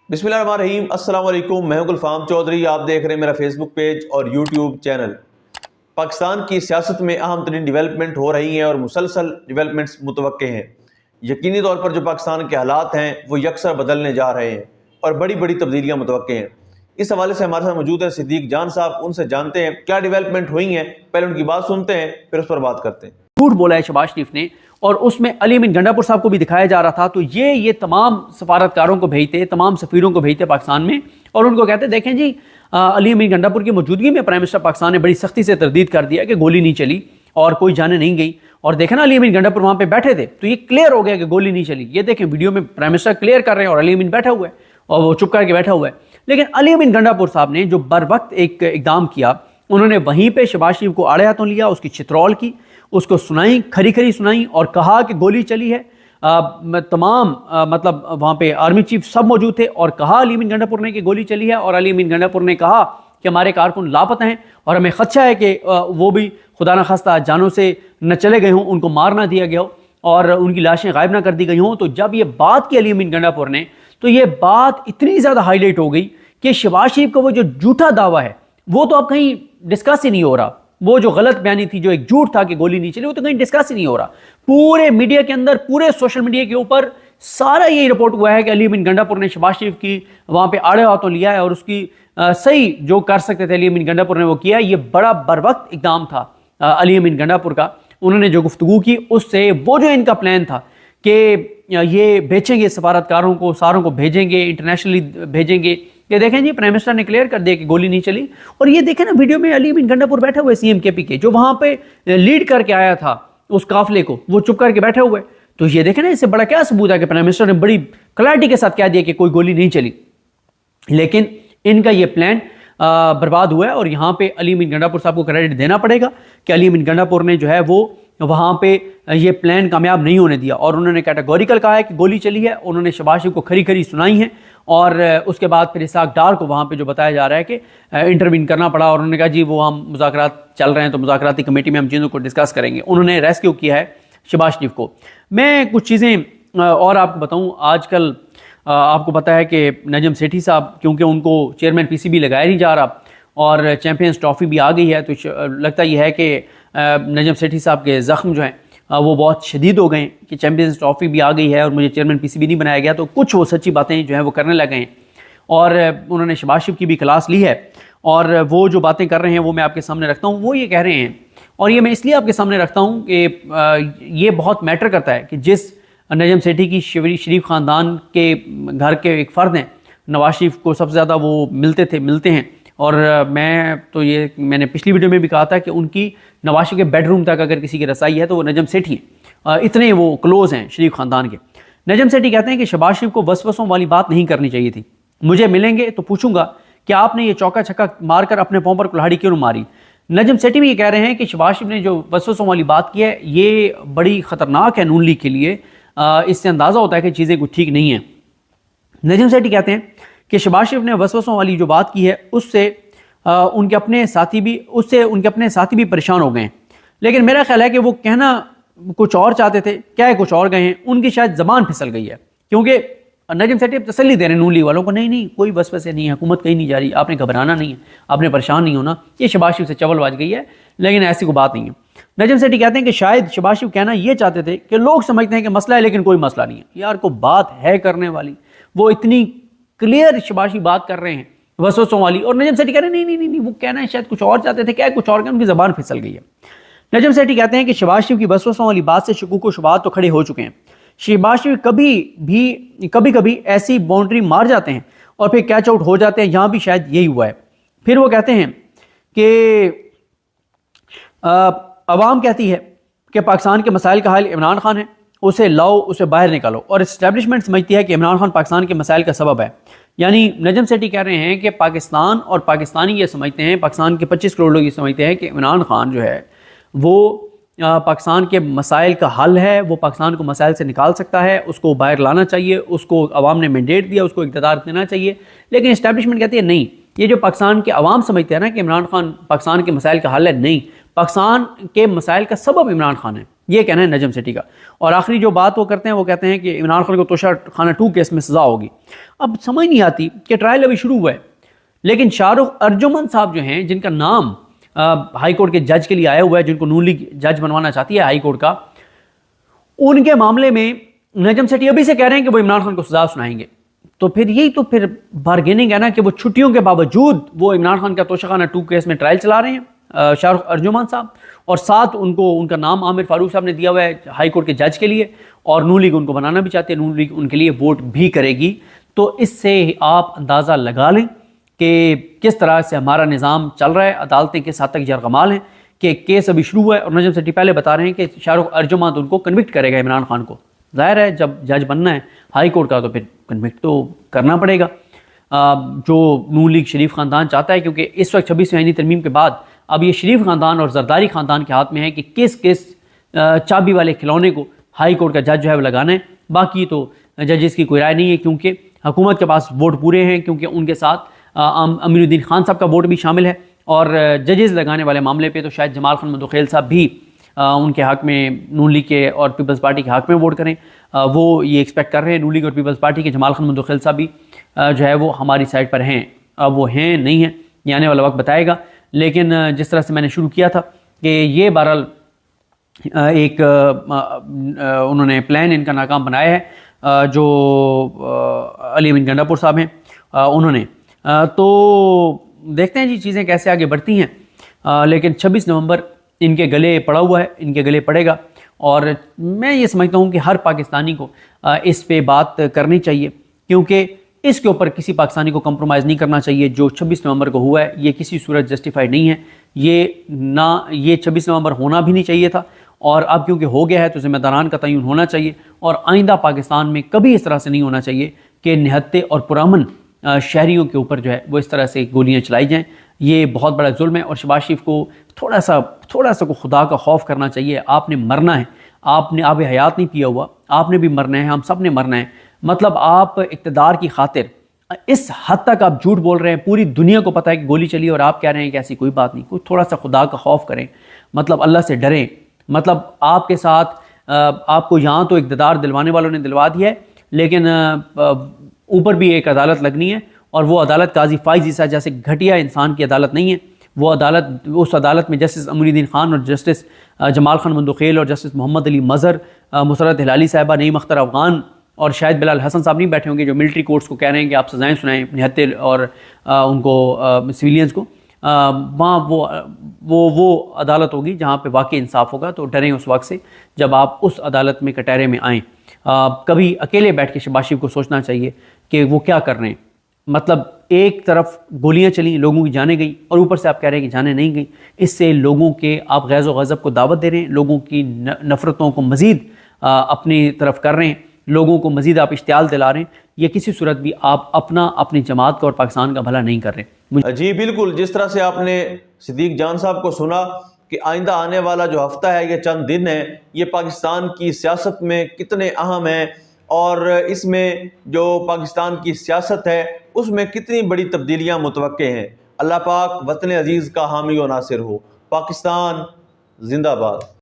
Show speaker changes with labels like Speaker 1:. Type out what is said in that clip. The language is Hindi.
Speaker 1: बिस्मिल्लाहिर्रहमानिर्रहीम, अस्सलाम वालेकुम। मैं हूं गुलफाम चौधरी। आप देख रहे हैं मेरा फेसबुक पेज और यूट्यूब चैनल। पाकिस्तान की सियासत में अहम तरीन डेवलपमेंट हो रही हैं और मुसलसल डेवलपमेंट्स मुतवक्के हैं। यकीनी तौर पर जो पाकिस्तान के हालात हैं वो यकसर बदलने जा रहे हैं और बड़ी बड़ी तब्दीलियाँ मुतवक्के हैं। इस हवाले से हमारे साथ मौजूद है सिद्दीक जान साहब। उनसे जानते हैं क्या डेवलपमेंट हुई हैं, पहले उनकी बात सुनते हैं फिर उस पर बात करते हैं।
Speaker 2: झूठ बोला है शहबाज शरीफ ने और उसमें अली अमीन गंडापुर साहब को भी दिखाया जा रहा था। तो ये तमाम सफारतकारों को भेजते, तमाम सफीरों को भेजते पाकिस्तान में और उनको कहते देखें जी, अली अमीन गंडापुर की मौजूदगी में प्राइम मिनिस्टर पाकिस्तान ने बड़ी सख्ती से तरदीद कर दिया कि गोली नहीं चली और कोई जाने नहीं गई। और देखें ना, अली अमीन गंडापुर वहां पे बैठे थे तो ये क्लियर हो गया कि गोली नहीं चली। ये देखें वीडियो में प्राइम मिनिस्टर क्लियर कर रहे हैं और अली अमीन बैठा हुआ है और वो चुप करके बैठा हुआ है। लेकिन अली अमीन गंडापुर साहब ने जो बर वक्त एक इकदाम किया, उन्होंने वहीं पर शहबाज शरीफ को आड़े हाथों लिया, उसकी चित्रौल की, उसको सुनाई, खरी खरी सुनाई और कहा कि गोली चली है। तमाम मतलब वहाँ पे आर्मी चीफ सब मौजूद थे और कहा अली अमीन गंडापुर ने कि गोली चली है। और अली अमीन गंडापुर ने कहा कि हमारे कारकुन लापता हैं और हमें खदशा है कि वो भी खुदा न खास्ता जानों से न चले गए हों, उनको मार ना दिया गया हो और उनकी लाशें गायब ना कर दी गई हों। तो जब ये बात की अली अमीन गंडापुर ने, तो ये बात इतनी ज़्यादा हाईलाइट हो गई कि शहबाज शरीफ का वो जो झूठा दावा है वो तो अब कहीं डिस्कस ही नहीं हो रहा। वो जो गलत बयानी थी, जो एक झूठ था कि गोली नहीं चली, वो तो कहीं डिस्कस ही नहीं हो रहा। पूरे मीडिया के अंदर, पूरे सोशल मीडिया के ऊपर सारा यही रिपोर्ट हुआ है कि अली अमीन गंडापुर ने शहबाज शरीफ की वहां पे आड़े हाथों लिया है और उसकी सही जो कर सकते थे अली अमीन गंडापुर ने वो किया। ये बड़ा बर वक्त इकदाम था अली अमीन गंडापुर का। उन्होंने जो गुफ्तगू की उससे वो जो इनका प्लान था कि ये बेचेंगे सफारतकारों को, सारों को भेजेंगे, इंटरनेशनली भेजेंगे। ये देखें जी, प्राइम मिनिस्टर ने क्लियर कर दिया कि गोली नहीं चली। और ये देखें ना, वीडियो में अली अमीन गंडापुर बैठे हुए सीएम केपी के, जो वहां पे लीड करके आया था उस काफिले को, वो चुप करके बैठे हुए। तो ये देखें ना, इससे बड़ा क्या सबूत है कि प्राइम मिनिस्टर ने बड़ी क्लैरिटी के साथ कह दिया कि कोई गोली नहीं चली। लेकिन इनका ये प्लान बर्बाद हुआ है और यहाँ पे अली अमीन गंडापुर साहब को क्रेडिट देना पड़ेगा कि अली अमीन गंडापुर ने जो है वो वहाँ पे ये प्लान कामयाब नहीं होने दिया और उन्होंने कैटेगोरिकल कहा है कि गोली चली है। उन्होंने शहबाज शरीफ को खरी खरी सुनाई है और उसके बाद फिर इसहाक डार को वहाँ पे जो बताया जा रहा है कि इंटरवीन करना पड़ा और उन्होंने कहा जी वो हम मुज़ाकरात चल रहे हैं तो मुज़ाकराती कमेटी में हम चीज़ों को डिस्कस करेंगे। उन्होंने रेस्क्यू किया है शहबाज शरीफ को। मैं कुछ चीज़ें और आपको बताऊँ। आजकल आपको पता है कि नजम सेठी साहब, क्योंकि उनको चेयरमैन पीसीबी लगाया नहीं जा रहा और चैम्पियंस ट्रॉफी भी आ गई है, तो लगता यह है कि नजम सेठी साहब के ज़ख्म जो हैं वो बहुत शदीद हो गए कि चैम्पियंस ट्रॉफी भी आ गई है और मुझे चेयरमैन पीसीबी नहीं बनाया गया। तो कुछ वो सच्ची बातें जो हैं वो करने लगे हैं और उन्होंने शहबाज शरीफ की भी क्लास ली है और वो जो बातें कर रहे हैं वो मैं आपके सामने रखता हूँ। वो ये कह रहे हैं, और ये मैं इसलिए आपके सामने रखता हूँ कि ये बहुत मैटर करता है कि जिस नजम सेठी की शरीफ ख़ानदान के घर के एक फ़र्द हैं, नवाज शरीफ को सबसे ज़्यादा वो मिलते हैं। और मैंने पिछली वीडियो में भी कहा था कि उनकी नवाज शरीफ के बेडरूम तक अगर किसी की रसाई है तो वो नजम सेठी हैं। इतने वो क्लोज़ हैं शरीफ ख़ानदान के। नजम सेठी कहते हैं कि शहबाज शरीफ को वसवसों वाली बात नहीं करनी चाहिए थी। मुझे मिलेंगे तो पूछूंगा कि आपने ये चौका छक्का मारकर अपने पाँव पर कुल्हाड़ी क्यों मारी। नजम सेठी भी ये कह रहे हैं कि शहबाज शरीफ ने जो वसवसों वाली बात की है ये बड़ी ख़तरनाक है नून लीग के लिए। इससे अंदाज़ा होता है कि चीज़ें कुछ ठीक नहीं हैं। नजम सेठी कहते हैं कि शहबाज शरीफ ने वसवसों वाली जो बात की है उससे उनके अपने साथी भी परेशान हो गए हैं। लेकिन मेरा ख्याल है कि वो कहना कुछ और चाहते थे, क्या कुछ और गए हैं। उनकी शायद ज़बान फिसल गई है, क्योंकि नजम सेठी तसल्ली दे रहे हैं नून लीग वालों को, नहीं कोई वसवसे नहीं है, हुकूमत कहीं नहीं जा रही, आपने घबराना नहीं है, आपने परेशान नहीं होना। ये शहबाज शरीफ से चवल बाज गई है, लेकिन ऐसी कोई बात नहीं है। नजम सेठी कहते हैं कि शायद शहबाज शरीफ कहना ये चाहते थे कि लोग समझते हैं कि मसला है लेकिन कोई मसला नहीं है। यार को बात है करने वाली, वो इतनी क्लियर शहबाज शरीफ बात कर रहे हैं वसवसों वाली, और नजम सेठी कह रहे हैं नहीं वो कहना है शायद कुछ और चाहते थे, क्या कुछ और, उनकी ज़बान फिसल गई है। नजम सेठी कहते हैं कि शहबाज शरीफ की वसवसों वाली बात से शुकूक व शुबहात तो खड़े हो चुके हैं। शहबाज शरीफ कभी ऐसी बाउंड्री मार जाते हैं और फिर कैच आउट हो जाते हैं। यहाँ भी शायद यही हुआ है। फिर वो कहते हैं कि अवाम कहती है कि पाकिस्तान के मसाइल का हल इमरान खान है, उसे लाओ, उसे बाहर निकालो, और इस्टेब्लिशमेंट समझती है कि इमरान खान पाकिस्तान के मसाइल का सबब है। यानी नजम सेठी कह रहे हैं कि पाकिस्तान और पाकिस्तानी ये समझते हैं, पाकिस्तान के 25 करोड़ लोग ये समझते हैं कि इमरान खान जो है वो पाकिस्तान के मसाइल का हल है, वो पाकिस्तान को मसाइल से निकाल सकता है, उसको बाहर लाना चाहिए, उसको अवाम ने मैंडेट दिया, उसको इक़्तिदार देना चाहिए। लेकिन इस्टेब्लिशमेंट कहती है नहीं, ये जो पाकिस्तान के अवाम समझते हैं ना कि इमरान खान पाकिस्तान के मसाइल का हल है, नहीं, पाकिस्तान के मसाइल का सबब इमरान खान है। ये कहना है नजम सेठी का। और आखिरी जो बात वो करते हैं, वो कहते हैं कि इमरान खान को तोशा खाना 2 केस में सज़ा होगी। अब समझ नहीं आती कि ट्रायल अभी शुरू हुआ है, लेकिन शाहरुख अर्जुमन साहब जो हैं, जिनका नाम हाई कोर्ट के जज के लिए आया हुआ है, जिनको नून लीग जज बनवाना चाहती है हाई कोर्ट का, उनके मामले में नजम सेठी अभी से कह रहे हैं कि वो इमरान खान को सजा सुनाएंगे। तो फिर यही तो फिर बार्गेनिंग है ना, कि वो छुट्टियों के बावजूद वो इमरान खान का तोशाखाना 2 केस में ट्रायल चला रहे हैं शाहरुख अर्जुमन साहब, और साथ उनका नाम आमिर फारूक साहब ने दिया हुआ है हाई कोर्ट के जज के लिए, और नून लीग उनको बनाना भी चाहती है, नून लीग उनके लिए वोट भी करेगी। तो इससे आप अंदाज़ा लगा लें कि किस तरह से हमारा निज़ाम चल रहा है, अदालतें किस हद तक यरगमाल हैं, कि केस अभी शुरू हुआ है और नजम सेठी पहले बता रहे हैं कि शाहरुख अर्जुमन उनको कन्विक्ट करेगा इमरान खान को। जाहिर है जब जज बनना है हाई कोर्ट का तो फिर कन्विक्ट तो करना पड़ेगा, जो नून लीग शरीफ ख़ानदान चाहता है, क्योंकि इस वक्त 26वीं आईनी तरमीम के बाद अब ये शरीफ ख़ानदान और जरदारी ख़ानदान के हाथ में है कि किस चाबी वाले खिलौने को हाई कोर्ट का जज जो है वो लगाना है। बाकी तो जजेस की कोई राय नहीं है, क्योंकि हुकूमत के पास वोट पूरे हैं, क्योंकि उनके साथ अमीरुद्दीन खान साहब का वोट भी शामिल है, और जजेस लगाने वाले मामले पे तो शायद जमाल खान मंदोखेल साहब भी उनके हक़ में, नून लीग के और पीपल्स पार्टी के हक़ में वोट करें। वो ये एक्सपेक्ट कर रहे हैं नून लीग और पीपल्स पार्टी के जमाल खान मंदोखेल साहब भी जो है वो हमारी साइड पर हैं। अब वो हैं नहीं हैं, ये आने वाला वक्त बताएगा। लेकिन जिस तरह से मैंने शुरू किया था कि ये बहरहाल एक उन्होंने प्लान इनका नाकाम बनाया है, जो अली अमीन गंडापुर साहब हैं उन्होंने। तो देखते हैं जी चीज़ें कैसे आगे बढ़ती हैं, लेकिन 26 नवंबर इनके गले पड़ा हुआ है, इनके गले पड़ेगा। और मैं ये समझता हूँ कि हर पाकिस्तानी को इस पे बात करनी चाहिए, क्योंकि इसके ऊपर किसी पाकिस्तानी को कंप्रोमाइज़ नहीं करना चाहिए। जो 26 नवंबर को हुआ है ये किसी सूरत जस्टिफाइड नहीं है, ये 26 नवंबर होना भी नहीं चाहिए था, और अब क्योंकि हो गया है तो ज़िम्मेदारान का तयन होना चाहिए। और आइंदा पाकिस्तान में कभी इस तरह से नहीं होना चाहिए कि निहत्ते और पुरअमन शहरियों के ऊपर जो है वो इस तरह से गोलियां चलाई जाएं। ये बहुत बड़ा जुल्म है, और शहबाज शरीफ को थोड़ा सा को खुदा का खौफ करना चाहिए। आपने मरना है, आपने आब हयात नहीं पिया हुआ, आपने भी मरना है, हम सब ने मरना है। मतलब आप इक़्तिदार की खातिर इस हद तक आप झूठ बोल रहे हैं, पूरी दुनिया को पता है कि गोली चली और आप कह रहे हैं कि ऐसी कोई बात नहीं। कोई थोड़ा सा खुदा का खौफ करें, मतलब अल्लाह से डरें। मतलब आपके साथ आपको यहाँ तो इक़्तिदार दिलवाने वालों ने दिलवा दिया है, लेकिन ऊपर भी एक अदालत लगनी है, और वो अदालत काजी फ़ाइज़ ईसा जैसे घटिया इंसान की अदालत नहीं है। वो अदालत, उस अदालत में जस्टिस अमीरुद्दीन खान और जस्टिस जमाल खान मंदोखेल और जस्टिस मोहम्मद अली मज़हर, मुसरत हिलाली साहिबा, नईम अख्तर अफ़गान और शायद बिलाल हसन साहब नहीं बैठे होंगे, जो मिलिट्री कोर्ट्स को कह रहे हैं कि आप सज़ाएँ सुनाएँ निहत्ते और उनको सिविलियंस को। वहाँ वो अदालत होगी जहाँ पे वाकई इंसाफ होगा। तो डरें उस वक्त से जब आप उस अदालत में कटहरे में आएँ। कभी अकेले बैठ के शहबाज शरीफ को सोचना चाहिए कि वो क्या कर रहे हैं। मतलब एक तरफ गोलियां चली, लोगों की जानें गई, और ऊपर से आप कह रहे हैं कि जानें नहीं गई। इससे लोगों के आप गैज़ व गज़ब को दावत दे रहे हैं, लोगों की नफ़रतों को मज़ीद अपनी तरफ कर रहे हैं, लोगों को मज़ीद आप इश्तियाल दिला रहे हैं। ये किसी सूरत भी आप अपनी जमात का और पाकिस्तान का भला नहीं कर रहे।
Speaker 1: जी बिल्कुल, जिस तरह से आपने सिद्दीक जान साहब को सुना कि आइंदा आने वाला जो हफ्ता है, ये चंद दिन है, ये पाकिस्तान की सियासत में कितने अहम हैं, और इसमें जो पाकिस्तान की सियासत है उसमें कितनी बड़ी तब्दीलियां मुतवक्के हैं। अल्लाह पाक वतन अजीज़ का हामी व नासिर हो। पाकिस्तान जिंदाबाद।